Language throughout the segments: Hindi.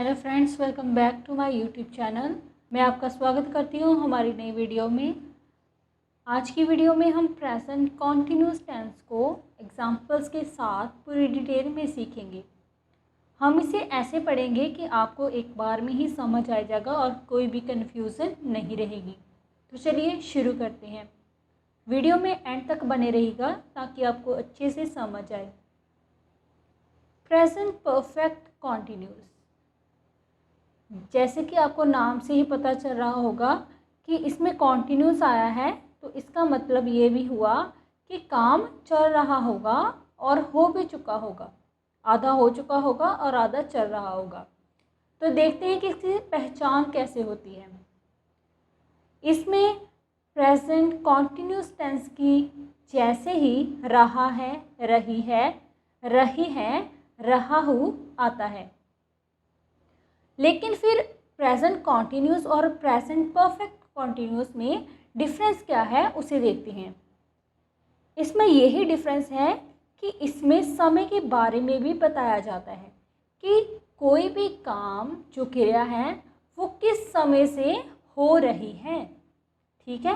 Hello friends, welcome back to my YouTube channel. मैं आपका स्वागत करती हूँ हमारी नई वीडियो में। आज की वीडियो में हम प्रेजेंट कॉन्टिन्यूस टेंस को एग्जांपल्स के साथ पूरी डिटेल में सीखेंगे। हम इसे ऐसे पढ़ेंगे कि आपको एक बार में ही समझ आ जाएगा और कोई भी कन्फ्यूज़न नहीं रहेगी। तो चलिए शुरू करते हैं। वीडियो में एंड तक बने रहिएगा ताकि आपको अच्छे से समझ आए। प्रेजेंट परफेक्ट कॉन्टिन्यूस, जैसे कि आपको नाम से ही पता चल रहा होगा कि इसमें कॉन्टिन्यूस आया है, तो इसका मतलब ये भी हुआ कि काम चल रहा होगा और हो भी चुका होगा। आधा हो चुका होगा और आधा चल रहा होगा। तो देखते हैं कि इसकी पहचान कैसे होती है। इसमें प्रेजेंट कॉन्टिन्यूस टेंस की जैसे ही रहा है, रही है, रहा हूँ आता है। लेकिन फिर प्रेजेंट कॉन्टिन्यूस और प्रेजेंट परफेक्ट कॉन्टिन्यूस में डिफरेंस क्या है उसे देखते हैं। इसमें यही डिफरेंस है कि इसमें समय के बारे में भी बताया जाता है कि कोई भी काम जो क्रिया है वो किस समय से हो रही है। ठीक है,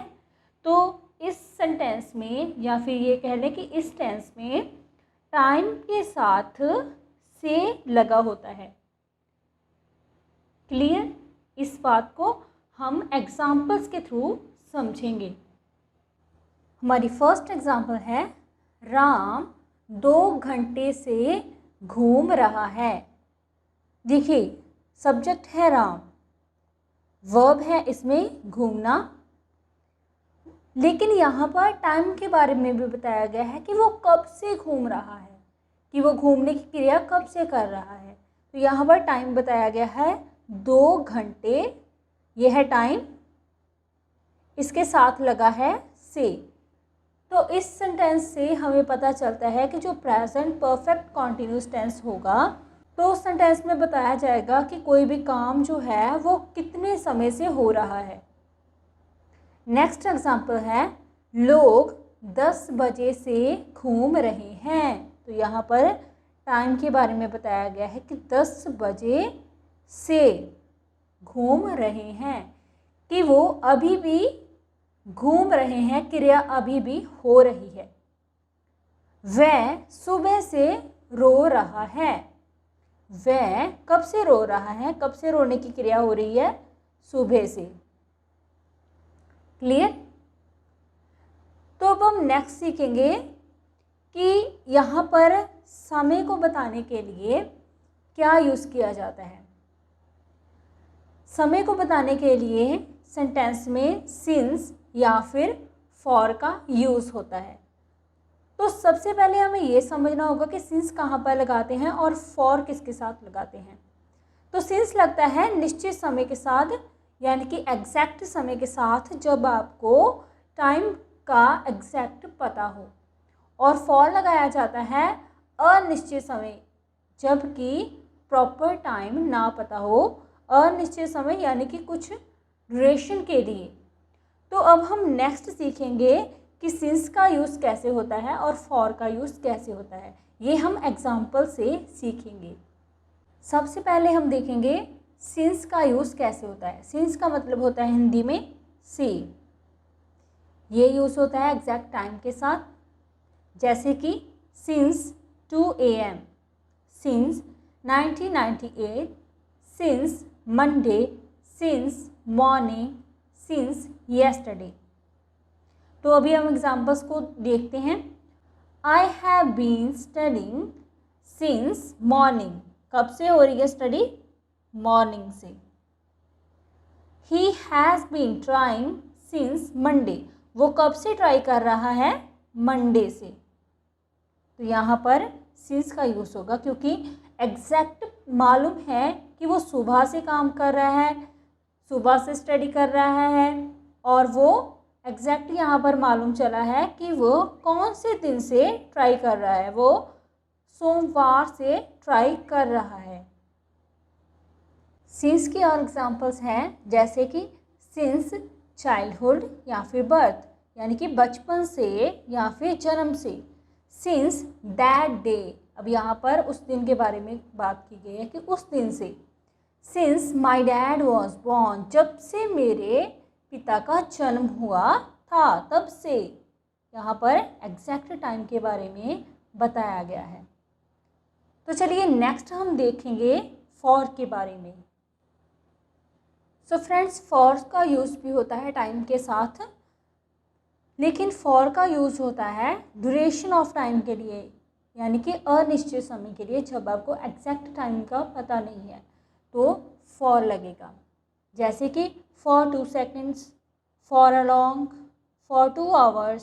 तो इस सेंटेंस में या फिर ये कह लें कि इस टेंस में टाइम के साथ से लगा होता है। क्लियर? इस बात को हम एग्जाम्पल्स के थ्रू समझेंगे। हमारी फर्स्ट एग्जाम्पल है, राम 2 घंटे से घूम रहा है। देखिए, सब्जेक्ट है राम, वर्ब है इसमें घूमना, लेकिन यहाँ पर टाइम के बारे में भी बताया गया है कि वो कब से घूम रहा है, कि वो घूमने की क्रिया कब से कर रहा है। तो यहाँ पर टाइम बताया गया है 2 घंटे, यह है टाइम, इसके साथ लगा है से। तो इस सेंटेंस से हमें पता चलता है कि जो प्रेजेंट परफेक्ट कॉन्टिन्यूस टेंस होगा तो उस सेंटेंस में बताया जाएगा कि कोई भी काम जो है वो कितने समय से हो रहा है। नेक्स्ट एग्जाम्पल है, लोग 10 बजे से घूम रहे हैं। तो यहाँ पर टाइम के बारे में बताया गया है कि 10 बजे से घूम रहे हैं, कि वो अभी भी घूम रहे हैं, क्रिया अभी भी हो रही है। वह सुबह से रो रहा है। वह कब से रो रहा है, कब से रोने की क्रिया हो रही है, सुबह से। क्लियर? तो अब हम नेक्स्ट सीखेंगे कि यहाँ पर समय को बताने के लिए क्या यूज़ किया जाता है। समय को बताने के लिए सेंटेंस में सिंस या फिर फॉर का यूज़ होता है। तो सबसे पहले हमें ये समझना होगा कि सिंस कहाँ पर लगाते हैं और फॉर किसके साथ लगाते हैं। तो सिंस लगता है निश्चित समय के साथ, यानी कि एग्जैक्ट समय के साथ, जब आपको टाइम का एग्जैक्ट पता हो। और फॉर लगाया जाता है अनिश्चित समय, जबकि प्रॉपर टाइम ना पता हो। अनिश्चित समय यानी कि कुछ ड्यूरेशन के लिए। तो अब हम नेक्स्ट सीखेंगे कि सिंस का यूज़ कैसे होता है और फॉर का यूज़ कैसे होता है। ये हम एग्जाम्पल से सीखेंगे। सबसे पहले हम देखेंगे सिंस का यूज़ कैसे होता है। सिंस का मतलब होता है हिंदी में से। ये यूज़ होता है एग्जैक्ट टाइम के साथ, जैसे कि since 2 AM, since 1998, since Monday, since morning, since yesterday. तो अभी हम एग्जाम्पल्स को देखते हैं। I have been studying since morning. कब से हो रही है स्टडी? मॉर्निंग से। He has been trying since Monday. वो कब से ट्राई कर रहा है? मंडे से। तो यहाँ पर सिंस का यूज़ होगा क्योंकि एग्जैक्ट मालूम है कि वो सुबह से काम कर रहा है, सुबह से स्टडी कर रहा है, और वो एग्जैक्ट यहाँ पर मालूम चला है कि वो कौन से दिन से ट्राई कर रहा है। वो सोमवार से ट्राई कर रहा है। सिंस की और एग्जांपल्स हैं, जैसे कि सिंस चाइल्डहुड या फिर बर्थ, यानी कि बचपन से या फिर जन्म से। सिंस दैट डे, अब यहाँ पर उस दिन के बारे में बात की गई है कि उस दिन से। Since my dad was born, जब से मेरे पिता का जन्म हुआ था तब से। यहाँ पर एग्जैक्ट टाइम के बारे में बताया गया है। तो चलिए नेक्स्ट हम देखेंगे फॉर के बारे में। सो फ्रेंड्स, फॉर का यूज़ भी होता है टाइम के साथ, लेकिन फॉर का यूज़ होता है ड्यूरेशन ऑफ टाइम के लिए, यानी कि अनिश्चित समय के लिए। जब आपको एग्जैक्ट टाइम का पता नहीं है तो फॉर लगेगा, जैसे कि for 2 seconds, for a long, for 2 hours,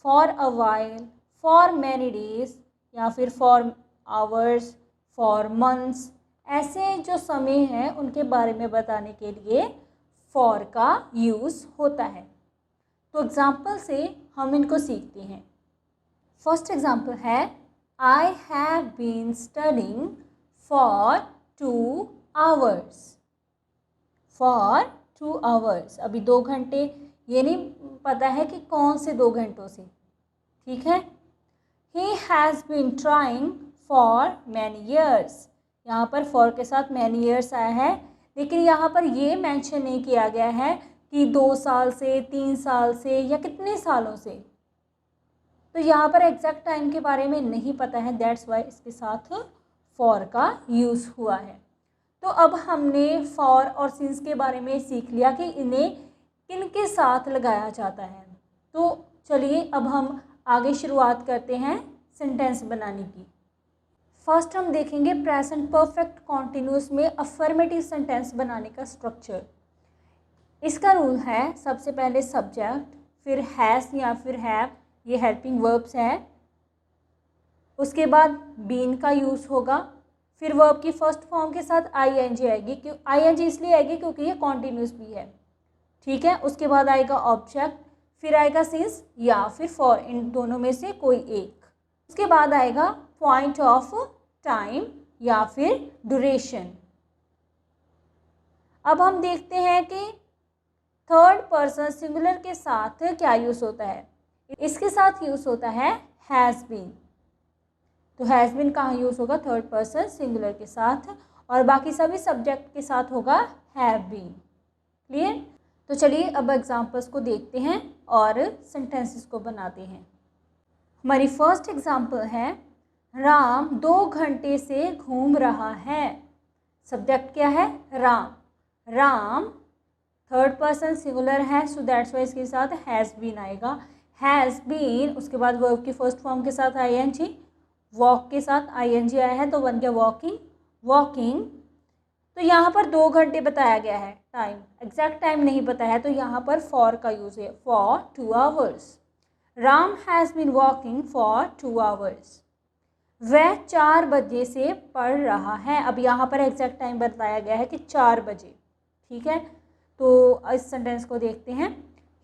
for a while, for many days, या फिर फॉर आवर्स, फॉर मंथ्स। ऐसे जो समय हैं उनके बारे में बताने के लिए फॉर का यूज़ होता है। तो एग्जाम्पल से हम इनको सीखते हैं। फर्स्ट एग्जाम्पल है I have been studying for 2 hours। For 2 hours, अभी 2 घंटे, ये नहीं पता है कि कौन से 2 घंटों से, ठीक है। He has been trying for many years, यहाँ पर फॉर के साथ मैनी ईयर्स आया है, लेकिन यहाँ पर ये मेंशन नहीं किया गया है कि 2 साल से, 3 साल से, या कितने सालों से। तो यहाँ पर एग्जैक्ट टाइम के बारे में नहीं पता है, दैट्स वाई इसके साथ फॉर का यूज़ हुआ है। तो अब हमने फॉर और सिंस के बारे में सीख लिया कि इन्हें किन के साथ लगाया जाता है। तो चलिए अब हम आगे शुरुआत करते हैं सेंटेंस बनाने की। फर्स्ट हम देखेंगे प्रेजेंट परफेक्ट कॉन्टिन्यूस में अफर्मेटिव सेंटेंस बनाने का स्ट्रक्चर। इसका रूल है सबसे पहले सब्जेक्ट, फिर हैज़ या फिर हैव, ये हेल्पिंग वर्ब्स हैं। उसके बाद बीन का यूज़ होगा, फिर वर्ब की फर्स्ट फॉर्म के साथ आईएनजी आएगी। क्यों आईएनजी इसलिए आएगी क्योंकि ये कॉन्टिन्यूस भी है, ठीक है। उसके बाद आएगा ऑब्जेक्ट, फिर आएगा सिंस या फिर फॉर, इन दोनों में से कोई एक। उसके बाद आएगा पॉइंट ऑफ टाइम या फिर ड्यूरेशन। अब हम देखते हैं कि थर्ड पर्सन सिंगुलर के साथ क्या यूज़ होता है। इसके साथ यूज़ होता है हैज़ बीन। तो हैज़ बीन कहाँ यूज़ होगा, थर्ड पर्सन सिंगुलर के साथ, और बाकी सभी सब्जेक्ट के साथ होगा हैव बीन। क्लियर। तो चलिए अब एग्जांपल्स को देखते हैं और सेंटेंसेस को बनाते हैं। हमारी फर्स्ट एग्जांपल है राम 2 घंटे से घूम रहा है। सब्जेक्ट क्या है, Ram. Ram third person singular है, सो दैट्स वाई इसके साथ हैज़ बीन आएगा। हैज़ बीन, उसके बाद वर्ब की फर्स्ट फॉर्म के साथ आईएनजी, वॉक के साथ आईएनजी आया है तो बन गया वॉकिंग, वॉकिंग। तो यहाँ पर 2 घंटे बताया गया है टाइम, एग्जैक्ट टाइम नहीं पता है, तो यहाँ पर फॉर का यूज़ है, for 2 hours। Ram has been walking for 2 hours। वह 4 बजे से पढ़ रहा है। अब यहाँ पर एग्जैक्ट टाइम बताया गया है कि 4 बजे, ठीक है। तो इस सेंटेंस को देखते हैं।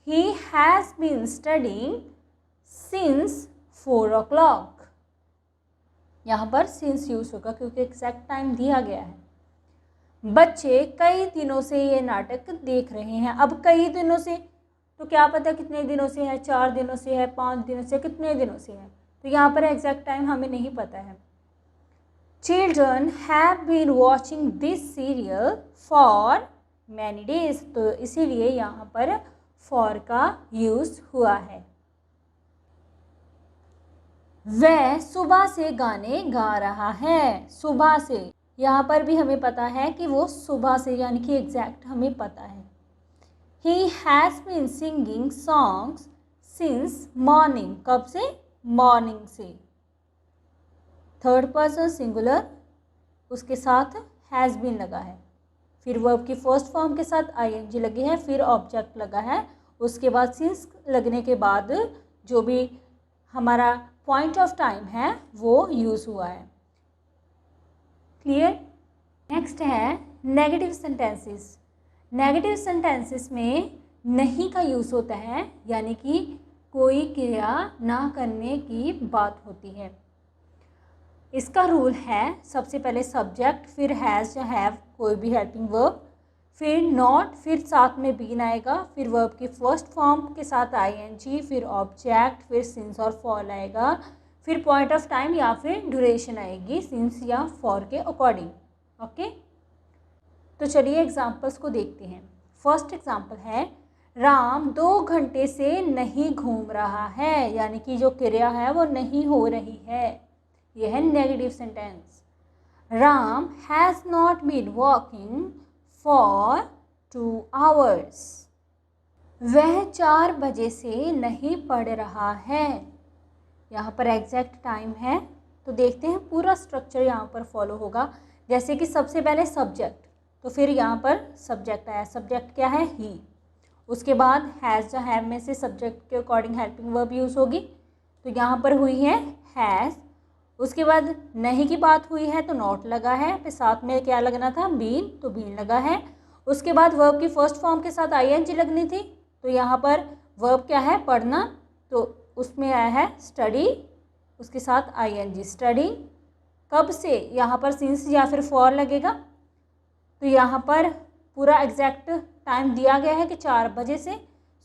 He has been studying since 4 o'clock। यहाँ पर सिंस यूज़ होगा क्योंकि एग्जैक्ट टाइम दिया गया है। बच्चे कई दिनों से ये नाटक देख रहे हैं। अब कई दिनों से, तो क्या पता कितने दिनों से है, 4 दिनों से है, 5 दिनों से, कितने दिनों से है, तो यहाँ पर एग्जैक्ट टाइम हमें नहीं पता है। Children have been watching this serial for many days, तो इसीलिए यहाँ पर फॉर का यूज़ हुआ है। वह सुबह से गाने गा रहा है। सुबह से, यहाँ पर भी हमें पता है कि वो सुबह से, यानी कि एग्जैक्ट हमें पता है। He has been singing songs since morning। कब से, मॉर्निंग से। थर्ड पर्सन सिंगुलर, उसके साथ हैज़ बीन लगा है, फिर वर्ब की फर्स्ट फॉर्म के साथ आईएनजी लगी है, फिर ऑब्जेक्ट लगा है, उसके बाद सिंस लगने के बाद जो भी हमारा पॉइंट ऑफ टाइम है वो यूज़ हुआ है। क्लियर। नेक्स्ट है नेगेटिव सेंटेंसेस। नेगेटिव सेंटेंसेस में नहीं का यूज़ होता है, यानी कि कोई क्रिया ना करने की बात होती है। इसका रूल है सबसे पहले सब्जेक्ट, फिर हैज़ या हैव, कोई भी हेल्पिंग वर्ब, फिर नॉट, फिर साथ में बीन आएगा, फिर वर्ब की फर्स्ट फॉर्म के साथ आईएनजी, फिर ऑब्जेक्ट, फिर सिंस और फॉर आएगा, फिर पॉइंट ऑफ टाइम या फिर ड्यूरेशन आएगी सिंस या फॉर के अकॉर्डिंग। ओके। तो चलिए एग्जाम्पल्स को देखते हैं। फर्स्ट एग्जाम्पल है राम 2 घंटे से नहीं घूम रहा है, यानी कि जो क्रिया है वो नहीं हो रही है। यह है negative sentence. Ram has not been walking for 2 hours। वह 4 बजे से नहीं पढ़ रहा है। यहाँ पर एग्जैक्ट टाइम है, तो देखते हैं पूरा स्ट्रक्चर यहाँ पर फॉलो होगा। जैसे कि सबसे पहले सब्जेक्ट, तो फिर यहाँ पर सब्जेक्ट आया। सब्जेक्ट क्या है? ही। उसके बाद हैज़ या हैव में से सब्जेक्ट के अकॉर्डिंग हेल्पिंग वर्ब यूज़ होगी, तो यहाँ पर हुई है हैज़। उसके बाद नहीं की बात हुई है तो नॉट लगा है, फिर साथ में क्या लगना था? बीन, तो बीन लगा है। उसके बाद वर्ब की फर्स्ट फॉर्म के साथ आईएनजी लगनी थी, तो यहाँ पर वर्ब क्या है? पढ़ना, तो उसमें आया है स्टडी, उसके साथ आईएनजी स्टडी। कब से? यहाँ पर सिंस या फिर फॉर लगेगा, तो यहाँ पर पूरा एग्जैक्ट टाइम दिया गया है कि 4 बजे से,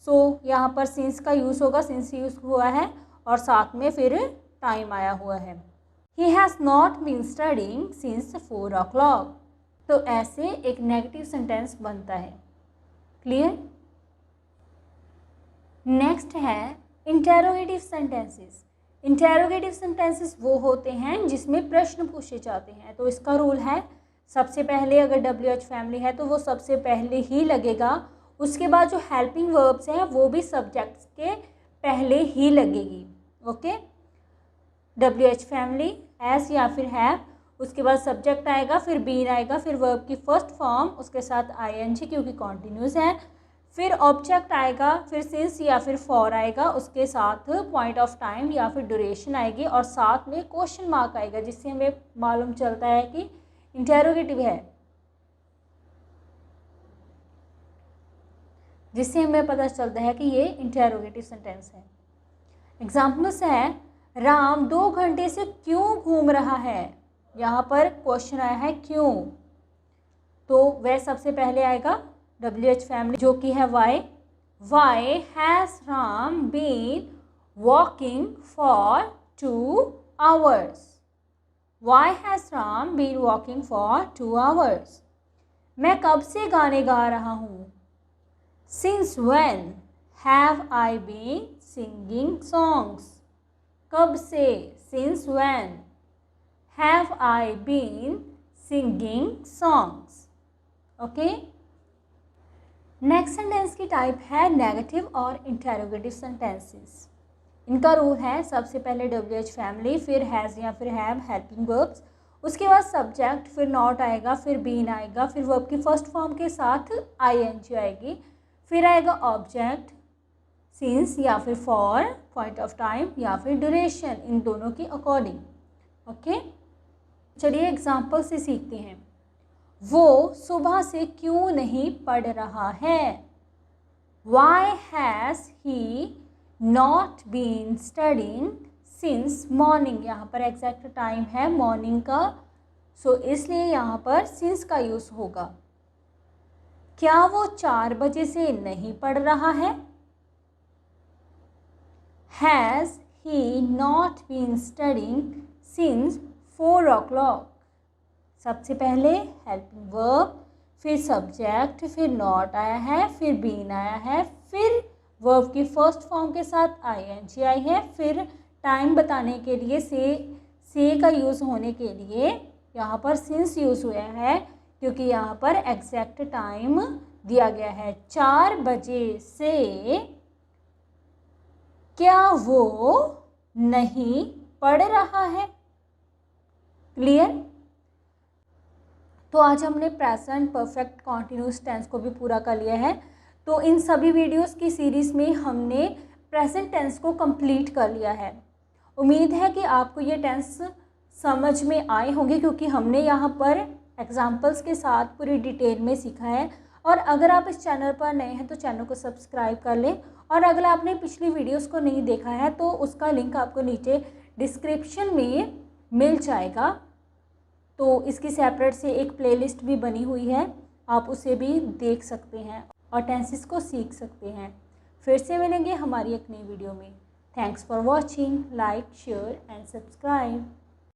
सो यहाँ पर सिंस का यूज़ होगा, सिंस यूज़ हुआ है और साथ में फिर टाइम आया हुआ है। He has not been studying since 4 o'clock। तो ऐसे एक नेगेटिव सेंटेंस बनता है। क्लियर? नेक्स्ट है इंटेरोगेटिव सेंटेंसेस। इंटेरोगेटिव सेंटेंसेस वो होते हैं जिसमें प्रश्न पूछे जाते हैं। तो इसका रूल है, सबसे पहले अगर WH फैमिली है तो वो सबसे पहले ही लगेगा। उसके बाद जो हेल्पिंग वर्ब्स हैं वो भी सब्जेक्ट्स के पहले ही लगेगी। ओके, WH फैमिली, एस या फिर हैव, उसके बाद सब्जेक्ट आएगा, फिर बीन आएगा, फिर वर्ब की फर्स्ट फॉर्म, उसके साथ आईएनजी क्योंकि कॉन्टिन्यूस है, फिर ऑब्जेक्ट आएगा, फिर सिंस या फिर फॉर आएगा, उसके साथ पॉइंट ऑफ टाइम या फिर ड्यूरेशन आएगी और साथ में क्वेश्चन मार्क आएगा, जिससे हमें मालूम चलता है कि इंटेरोगेटिव है, जिससे हमें पता चलता है कि ये इंटेरोगेटिव सेंटेंस है। एग्जाम्पल्स है, राम 2 घंटे से क्यों घूम रहा है। यहाँ पर क्वेश्चन आया है क्यों, तो वह सबसे पहले आएगा WH फैमिली जो कि है why. Why has Ram been walking for 2 hours। Why has Ram been walking for 2 hours। मैं कब से गाने गा रहा हूँ। Since when have I been singing songs. कब से? Since when have I been singing songs. Okay, next sentence की टाइप है नेगेटिव और इंटेरोगेटिव सेंटेंसेस। इनका रूल है, सबसे पहले WH फैमिली, फिर हैज़ या फिर हैव हेल्पिंग वर्ब्स, उसके बाद सब्जेक्ट, फिर नॉट आएगा, फिर बीन आएगा, फिर वर्ब की फर्स्ट फॉर्म के साथ आईएनजी आएगी, फिर आएगा ऑब्जेक्ट, सिंस या फिर फॉर, पॉइंट ऑफ टाइम या फिर ड्यूरेशन, इन दोनों की अकॉर्डिंग। ओके, चलिए एग्जाम्पल से सीखते हैं। वो सुबह से क्यों नहीं पढ़ रहा है। Why has he not been studying since morning. यहाँ पर एग्जैक्ट टाइम है मॉर्निंग का, सो इसलिए यहाँ पर सिंस का यूज़ होगा। क्या वो 4 बजे से नहीं पढ़ रहा है। Has he not been studying since 4 o'clock। सबसे पहले हेल्पिंग वर्ब, फिर सब्जेक्ट, फिर नॉट आया है, फिर बीन आया है, फिर वर्ब की फर्स्ट फॉर्म के साथ आईएनजी आई है, फिर टाइम बताने के लिए से का यूज़ होने के लिए यहाँ पर सिंस यूज़ हुआ है, क्योंकि यहाँ पर एग्जैक्ट टाइम दिया गया है 4 बजे से। क्या वो नहीं पढ़ रहा है। क्लियर? तो आज हमने प्रेजेंट परफेक्ट कॉन्टिन्यूस टेंस को भी पूरा कर लिया है। तो इन सभी वीडियोस की सीरीज़ में हमने प्रेजेंट टेंस को कंप्लीट कर लिया है। उम्मीद है कि आपको ये टेंस समझ में आए होंगे, क्योंकि हमने यहाँ पर एग्जाम्पल्स के साथ पूरी डिटेल में सीखा है। और अगर आप इस चैनल पर नए हैं तो चैनल को सब्सक्राइब कर लें, और अगर आपने पिछली वीडियोस को नहीं देखा है तो उसका लिंक आपको नीचे डिस्क्रिप्शन में मिल जाएगा। तो इसकी सेपरेट से एक प्लेलिस्ट भी बनी हुई है, आप उसे भी देख सकते हैं और टेंसेस को सीख सकते हैं। फिर से मिलेंगे हमारी एक नई वीडियो में। Thanks for watching, like, share and subscribe.